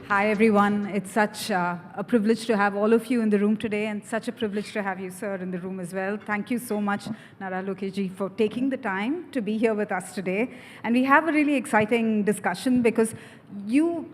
Hi, everyone. It's such a privilege to have all of you in the room today, and such a privilege to have you, sir, in the room as well. Thank you so much, Nara Lokesh, for taking the time to be here with us today. And we have a really exciting discussion because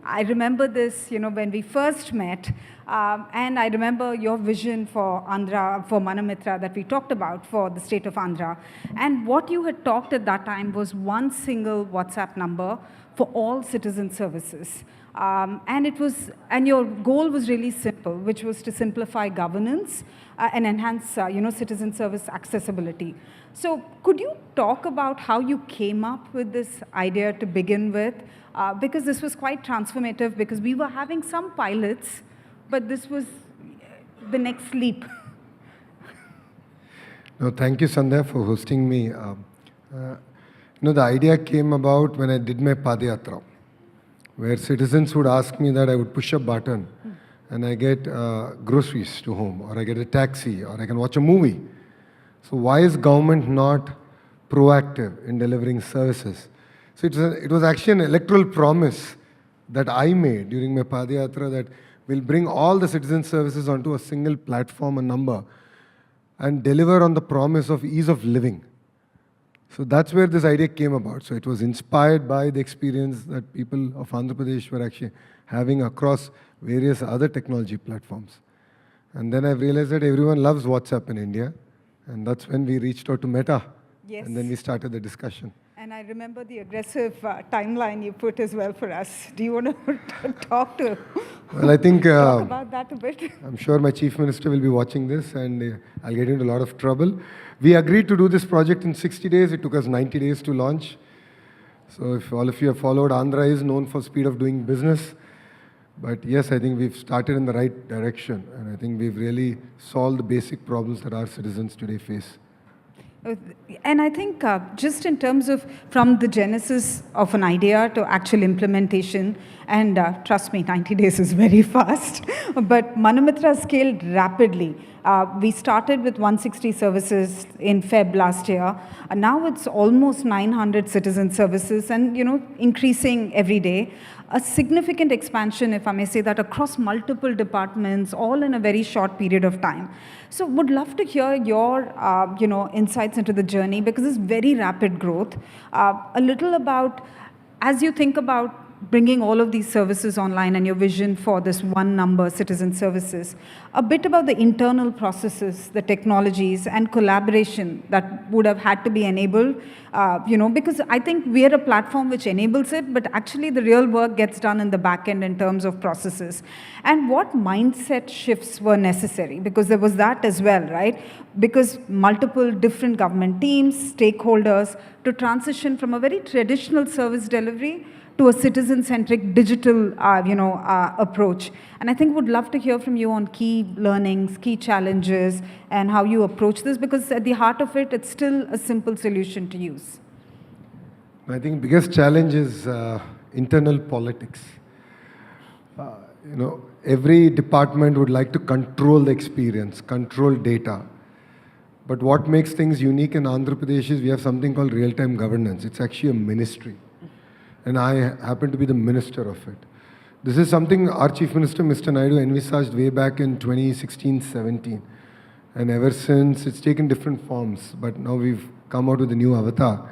I remember this, when we first met, and I remember your vision for Andhra, for Mana Mitra that we talked about for the state of Andhra. And what you had talked at that time was one single WhatsApp number for all citizen services. And your goal was really simple, which was to simplify governance and enhance, citizen service accessibility. So could you talk about how you came up with this idea to begin with? Because this was quite transformative, because we were having some pilots, but this was the next leap. No, thank you, Sandhya, for hosting me. The idea came about when I did my Padayatra, where citizens would ask me that I would push a button and I get groceries to home, or I get a taxi, or I can watch a movie. So why is government not proactive in delivering services? So it was actually an electoral promise that I made during my Padayatra that we'll bring all the citizen services onto a single platform, a number, and deliver on the promise of ease of living. So that's where this idea came about. So it was inspired by the experience that people of Andhra Pradesh were actually having across various other technology platforms. And then I realized that everyone loves WhatsApp in India. And that's when we reached out to Meta. Yes. And then we started the discussion. And I remember the aggressive timeline you put as well for us. Do you want to talk about that a bit? I'm sure my Chief Minister will be watching this, and I'll get into a lot of trouble. We agreed to do this project in 60 days. It took us 90 days to launch. So if all of you have followed, Andhra is known for speed of doing business. But yes, I think we've started in the right direction. And I think we've really solved the basic problems that our citizens today face. And I think just in terms of from the genesis of an idea to actual implementation, and trust me, 90 days is very fast, but Mana Mitra scaled rapidly. We started with 160 services in Feb last year, and now it's almost 900 citizen services and, increasing every day. A significant expansion, if I may say that, across multiple departments, all in a very short period of time. So would love to hear your, insights into the journey, because it's very rapid growth. A little about, as you think about bringing all of these services online and your vision for this one number citizen services, a bit about the internal processes, the technologies and collaboration that would have had to be enabled, because I think we are a platform which enables it, but actually the real work gets done in the back end in terms of processes. And what mindset shifts were necessary, because there was that as well, right? Because multiple different government teams, stakeholders, to transition from a very traditional service delivery to a citizen-centric digital, approach. And I think would love to hear from you on key learnings, key challenges, and how you approach this, because at the heart of it, it's still a simple solution to use. I think biggest challenge is internal politics. Every department would like to control the experience, control data. But what makes things unique in Andhra Pradesh is we have something called real-time governance. It's actually a ministry. And I happen to be the minister of it. This is something our Chief Minister, Mr. Naidu, envisaged way back in 2016-17. And ever since, it's taken different forms. But now we've come out with a new avatar.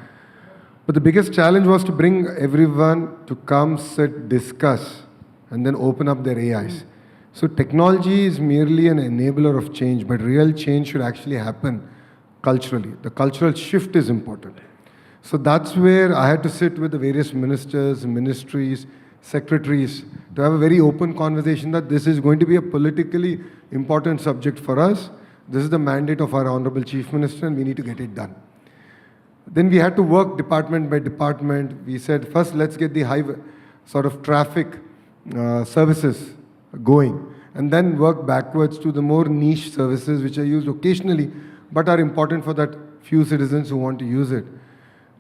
But the biggest challenge was to bring everyone to come, sit, discuss, and then open up their AIs. So technology is merely an enabler of change, but real change should actually happen culturally. The cultural shift is important. So that's where I had to sit with the various ministers, ministries, secretaries to have a very open conversation that this is going to be a politically important subject for us. This is the mandate of our Honorable Chief Minister, and we need to get it done. Then we had to work department by department. We said, first, let's get the high sort of traffic services going, and then work backwards to the more niche services which are used occasionally, but are important for that few citizens who want to use it.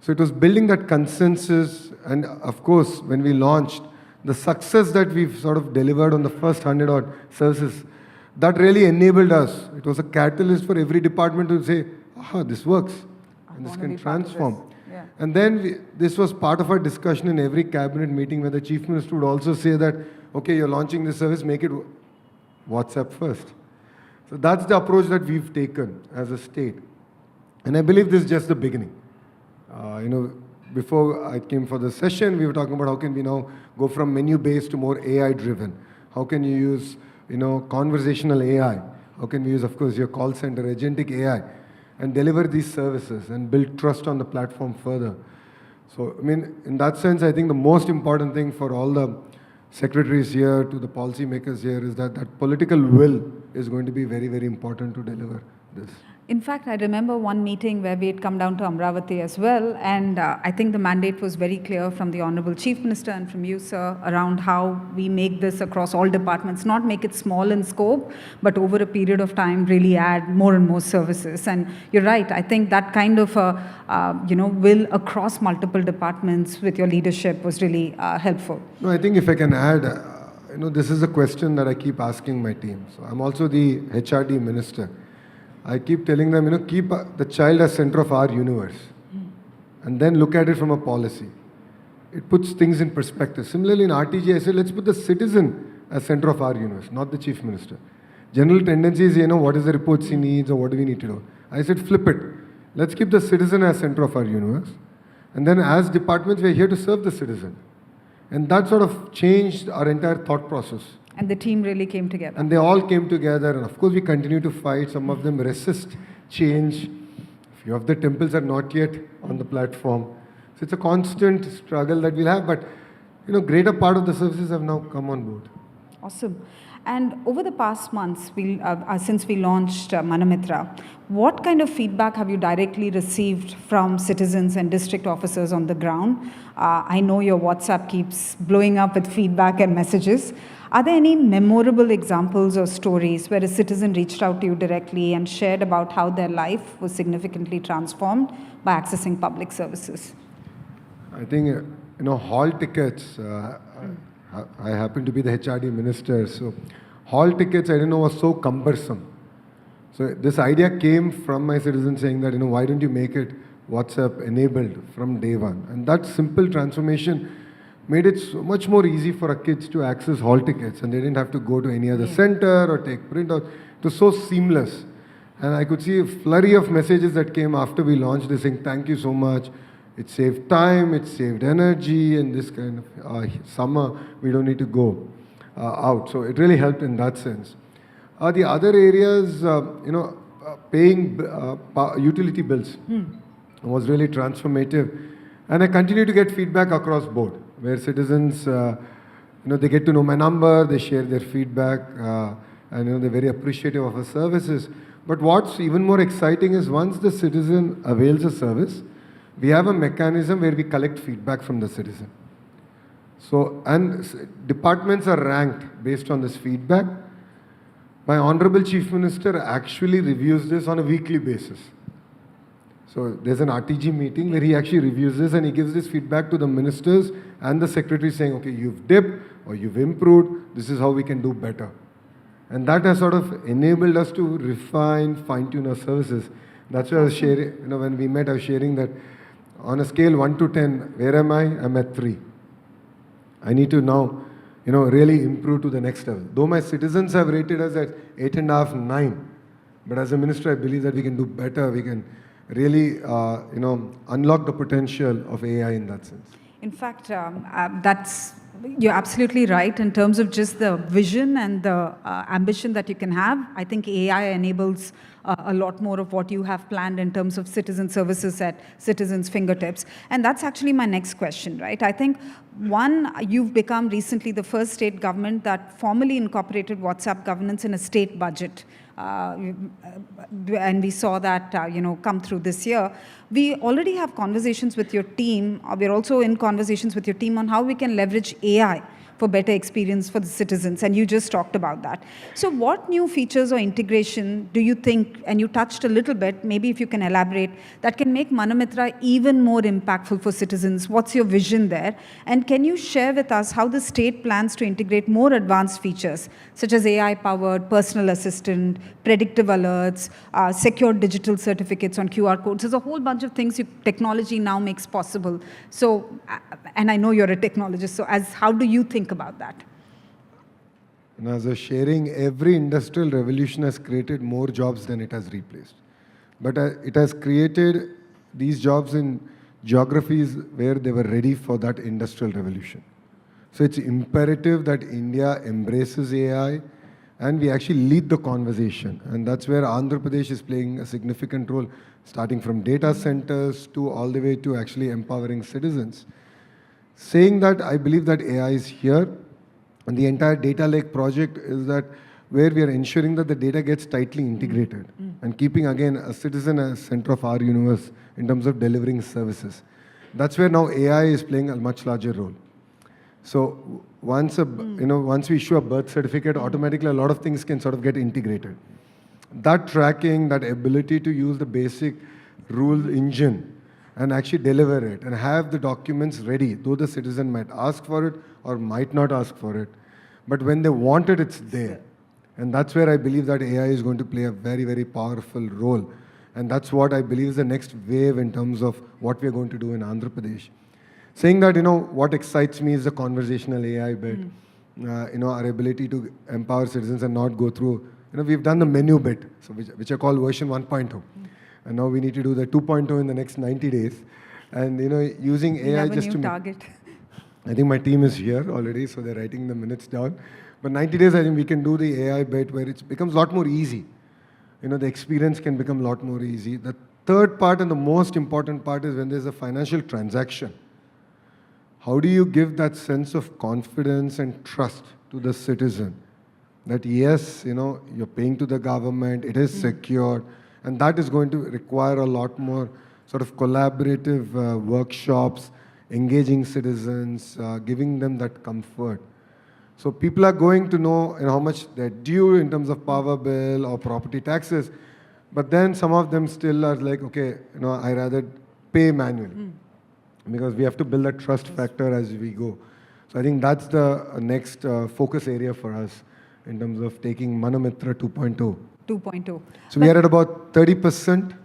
So it was building that consensus, and of course, when we launched, the success that we've sort of delivered on the first 100-odd services, that really enabled us. It was a catalyst for every department to say, aha, this works, and this can transform. Yeah. And then this was part of our discussion in every cabinet meeting, where the Chief Minister would also say that okay, you're launching this service, make it WhatsApp first. So that's the approach that we've taken as a state. And I believe this is just the beginning. Before I came for the session, we were talking about how can we now go from menu-based to more AI-driven. How can you use, conversational AI? How can we use, of course, your call center, agentic AI, and deliver these services and build trust on the platform further? So, in that sense, I think the most important thing for all the secretaries here, to the policymakers here, is that political will is going to be very, very important to deliver this. In fact, I remember one meeting where we had come down to Amravati as well, and I think the mandate was very clear from the Honorable Chief Minister and from you, sir, around how we make this across all departments, not make it small in scope, but over a period of time really add more and more services. And you're right, I think that kind of will across multiple departments with your leadership was really helpful. No, I think if I can add, this is a question that I keep asking my team. So I'm also the HRD minister. I keep telling them, keep the child as center of our universe and then look at it from a policy. It puts things in perspective. Similarly, in RTG, I said, let's put the citizen as center of our universe, not the chief minister. General tendency is, what is the reports he needs or what do we need to do? I said, flip it. Let's keep the citizen as center of our universe. And then as departments, we're here to serve the citizen. And that sort of changed our entire thought process. And the team really came together. And they all came together. And of course, we continue to fight. Some of them resist change. A few of the temples are not yet on the platform. So it's a constant struggle that we'll have. But, greater part of the services have now come on board. Awesome. And over the past months, since we launched Mana Mitra, what kind of feedback have you directly received from citizens and district officers on the ground? I know your WhatsApp keeps blowing up with feedback and messages. Are there any memorable examples or stories where a citizen reached out to you directly and shared about how their life was significantly transformed by accessing public services? I think, hall tickets, I happen to be the HRD minister, so hall tickets, I didn't know, was so cumbersome. So this idea came from my citizens saying that, why don't you make it WhatsApp enabled from day one? And that simple transformation made it so much more easy for our kids to access hall tickets, and they didn't have to go to any other center or take printout. It was so seamless. And I could see a flurry of messages that came after we launched this saying, thank you so much. It saved time, it saved energy, and this kind of summer, we don't need to go out. So it really helped in that sense. The other areas, paying utility bills was really transformative. And I continue to get feedback across board, where citizens, they get to know my number, they share their feedback, and they're very appreciative of our services. But what's even more exciting is once the citizen avails a service, we have a mechanism where we collect feedback from the citizen. So, and departments are ranked based on this feedback. My Honorable Chief Minister actually reviews this on a weekly basis. So there's an RTG meeting where he actually reviews this and he gives this feedback to the ministers and the secretary saying, okay, you've dipped or you've improved, this is how we can do better. And that has sort of enabled us to refine, fine-tune our services. That's why I was sharing, when we met, I was sharing that on a scale 1 to 10, where am I? I'm at 3. I need to now, really improve to the next level. Though my citizens have rated us at 8.5, 9, but as a minister, I believe that we can do better. We can really, unlock the potential of AI in that sense. In fact, you're absolutely right in terms of just the vision and the ambition that you can have. I think AI enables a lot more of what you have planned in terms of citizen services at citizens' fingertips. And that's actually my next question, right? I think, one, you've become recently the first state government that formally incorporated WhatsApp governance in a state budget. And we saw that, come through this year. We already have conversations with your team. We're also in conversations with your team on how we can leverage AI for better experience for the citizens, and you just talked about that. So what new features or integration do you think, and you touched a little bit, maybe if you can elaborate, that can make Mana Mitra even more impactful for citizens? What's your vision there? And can you share with us how the state plans to integrate more advanced features, such as AI-powered personal assistant, predictive alerts, secure digital certificates on QR codes? There's a whole bunch of things technology now makes possible. So, and I know you're a technologist, so how do you think about that? And as a sharing, every industrial revolution has created more jobs than it has replaced. But it has created these jobs in geographies where they were ready for that industrial revolution. So it's imperative that India embraces AI and we actually lead the conversation. And that's where Andhra Pradesh is playing a significant role, starting from data centers to all the way to actually empowering citizens. Saying that, I believe that AI is here, and the entire data lake project is that where we are ensuring that the data gets tightly integrated and keeping, again, a citizen as center of our universe in terms of delivering services. That's where now AI is playing a much larger role. So once we issue a birth certificate, automatically a lot of things can sort of get integrated. That tracking, that ability to use the basic rule engine and actually deliver it and have the documents ready, though the citizen might ask for it or might not ask for it. But when they want it, it's there. And that's where I believe that AI is going to play a very, very powerful role. And that's what I believe is the next wave in terms of what we're going to do in Andhra Pradesh. Saying that, what excites me is the conversational AI bit. Our ability to empower citizens and not go through, we've done the menu bit, so which I call version 1.0. And now we need to do the 2.0 in the next 90 days. And, using AI just to target. I think my team is here already, so they're writing the minutes down. But 90 days, I think we can do the AI bit where it becomes a lot more easy. The experience can become a lot more easy. The third part and the most important part is when there's a financial transaction. How do you give that sense of confidence and trust to the citizen? That yes, you're paying to the government, it is secured, and that is going to require a lot more sort of collaborative workshops, engaging citizens, giving them that comfort. So people are going to know how much they're due in terms of power bill or property taxes, but then some of them still are like, okay, I rather pay manually because we have to build a trust factor as we go. So I think that's the next focus area for us in terms of taking Mana Mitra 2.0. 2.0. So we are at about 30%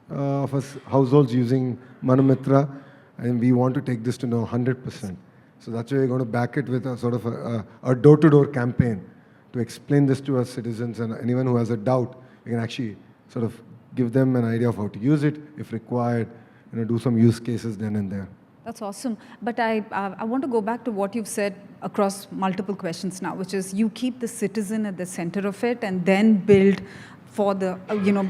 of us households using Mana Mitra, and we want to take this to now 100%. So that's why we're going to back it with a sort of a door-to-door campaign to explain this to our citizens, and anyone who has a doubt, we can actually sort of give them an idea of how to use it, if required, do some use cases then and there. That's awesome. But I want to go back to what you've said across multiple questions now, which is you keep the citizen at the center of it and then build for the,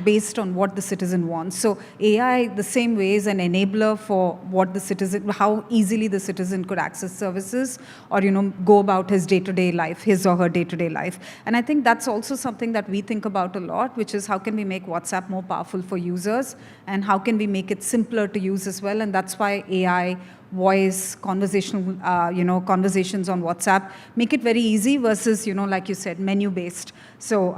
based on what the citizen wants. So AI, the same way, is an enabler for what the citizen, how easily the citizen could access services or, go about his day-to-day life, his or her day-to-day life. And I think that's also something that we think about a lot, which is how can we make WhatsApp more powerful for users and how can we make it simpler to use as well. And that's why AI, voice, conversational, conversations on WhatsApp, make it very easy versus, like you said, menu-based. So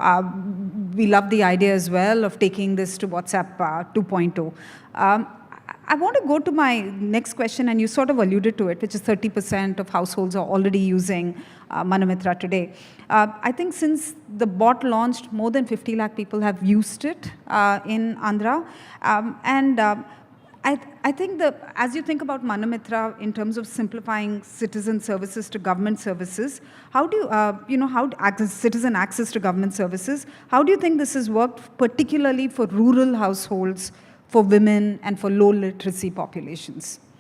we love the idea as well of taking this to WhatsApp 2.0. I want to go to my next question, and you sort of alluded to it, which is 30% of households are already using Mana Mitra today. I think since the bot launched, more than 50 lakh people have used it in Andhra. I think as you think about Mana Mitra in terms of simplifying citizen services to government services, how do you, citizen access to government services, how do you think this has worked particularly for rural households, for women and for low literacy populations?